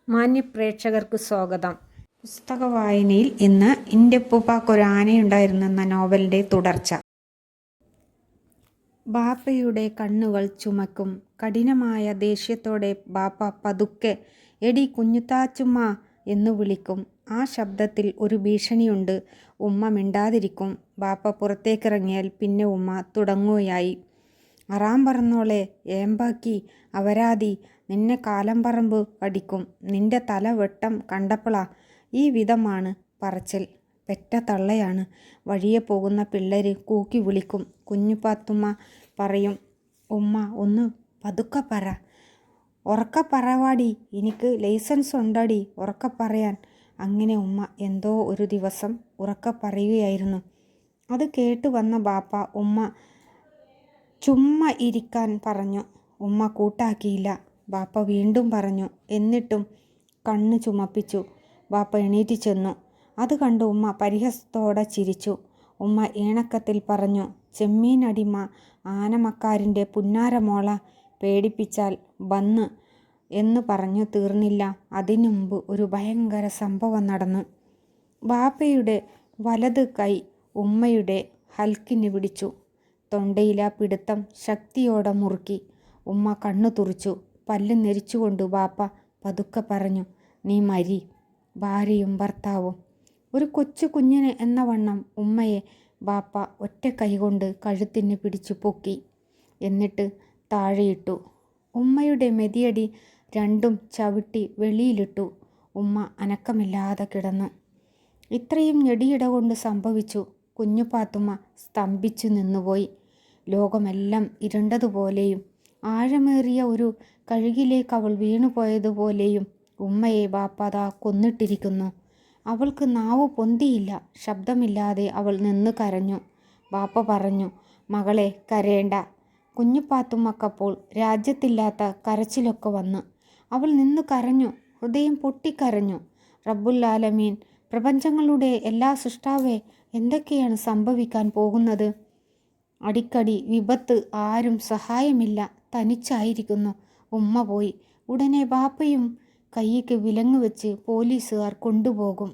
മാന്യപ്രേക്ഷകർക്ക് സ്വാഗതം. പുസ്തക വായനയിൽ ഇന്ന് എൻ്റെ ഉപ്പുപ്പാക്കൊരു ആനയുണ്ടായിരുന്നു എന്ന നോവലിൻ്റെ തുടർച്ച. ബാപ്പയുടെ കണ്ണുകൾ ചുമക്കും. കഠിനമായ ദേഷ്യത്തോടെ ബാപ്പ പതുക്കെ "എടി കുഞ്ഞുത്താച്ചുമ്മ" എന്നു വിളിക്കും. ആ ശബ്ദത്തിൽ ഒരു ഭീഷണിയുണ്ട്. ഉമ്മ മിണ്ടാതിരിക്കും. ബാപ്പ പുറത്തേക്കിറങ്ങിയാൽ പിന്നെ ഉമ്മ തുടങ്ങുകയായി: "അറാം പറന്നോളെ, ഏമ്പാക്കി അവരാതി, നിന്നെ കാലംപറമ്പ് അടിക്കും, നിന്റെ തല വെട്ടം കണ്ടപ്പളാ" ഈ വിധമാണ് പറച്ചിൽ. പെറ്റ തള്ളയാണ്. വഴിയെ പോകുന്ന പിള്ളേര് കൂക്കി വിളിക്കും. കുഞ്ഞുപാത്തുമ്മ പറയും: "ഉമ്മ ഒന്ന് പതുക്കെ പറ, ഒറക്കെ പറവാടി, എനിക്ക് ലൈസൻസ് ഉണ്ടടി ഉറക്കെ പറയാൻ." അങ്ങനെ ഉമ്മ എന്തോ ഒരു ദിവസം ഉറക്കെ പറയുകയായിരുന്നു. അത് കേട്ട് വന്ന ബാപ്പ ഉമ്മ ചുമ്മാ ഇരിക്കാൻ പറഞ്ഞു. ഉമ്മ കൂട്ടാക്കിയില്ല. ബാപ്പ വീണ്ടും പറഞ്ഞു. എന്നിട്ടും കണ്ണ് ചുമപ്പിച്ചു. ബാപ്പ എണീറ്റ് ചെന്നു. അത് കണ്ട് ഉമ്മ പരിഹാസത്തോടെ ചിരിച്ചു. ഉമ്മ ഇണക്കത്തിൽ പറഞ്ഞു: "ചെമ്മീനടിമ ആനമക്കാരിൻ്റെ പുന്നാര മോള, പേടിപ്പിച്ചാൽ ബന്ന്" എന്ന് പറഞ്ഞു തീർന്നില്ല. അതിനു മുമ്പ് ഒരു ഭയങ്കര സംഭവം നടന്നു. ബാപ്പയുടെ വലത് കൈ ഉമ്മയുടെ ഹൽക്കിന് പിടിച്ചു. തൊണ്ടയിലെ പിടുത്തം ശക്തിയോടെ മുറുക്കി. ഉമ്മ കണ്ണു തുറിച്ചു. പല്ല് നെരിച്ചുകൊണ്ട് ബാപ്പ പതുക്കെ പറഞ്ഞു: "നീ മരി." ഭാര്യയും ഭർത്താവും. ഒരു കൊച്ചു കുഞ്ഞിന് എന്ന വണ്ണം ഉമ്മയെ ബാപ്പ ഒറ്റ കൈകൊണ്ട് കഴുത്തിന് പിടിച്ചു പൊക്കി. എന്നിട്ട് താഴെയിട്ടു. ഉമ്മയുടെ മെതിയടി രണ്ടും ചവിട്ടി വെളിയിലിട്ടു. ഉമ്മ അനക്കമില്ലാതെ കിടന്നു. ഇത്രയും ഞെടിയിട കൊണ്ട് സംഭവിച്ചു. കുഞ്ഞുപാത്തുമ്മ സ്തംഭിച്ചു നിന്നുപോയി. ലോകമെല്ലാം ഇരുണ്ടതുപോലെയും ആഴമേറിയ ഒരു കഴുകിലേക്ക് അവൾ വീണുപോയതുപോലെയും. ഉമ്മയെ ബാപ്പ ദാ കൊന്നിട്ടിരിക്കുന്നു. അവൾക്ക് നാവ് പൊന്തിയില്ല. ശബ്ദമില്ലാതെ അവൾ നിന്ന് കരഞ്ഞു. ബാപ്പ പറഞ്ഞു: "മകളെ, കരയേണ്ട." കുഞ്ഞുപാത്തുമ്മക്കപ്പോൾ രാജ്യത്തില്ലാത്ത കരച്ചിലൊക്കെ വന്ന്. അവൾ നിന്ന് കരഞ്ഞു. ഹൃദയം പൊട്ടിക്കരഞ്ഞു. റബ്ബുൽ ആലമീൻ, പ്രപഞ്ചങ്ങളുടെ എല്ലാ സൃഷ്ടാവേ, എന്തൊക്കെയാണ് സംഭവിക്കാൻ പോകുന്നത്? അടിക്കടി വിപത്ത്, ആരും സഹായമില്ല, തനിച്ചായിരിക്കുന്നു. ഉമ്മ പോയി. ഉടനെ ബാപ്പയും കൈയ്ക്ക് വിലങ്ങ് വെച്ച് പോലീസുകാർ കൊണ്ടുപോകും.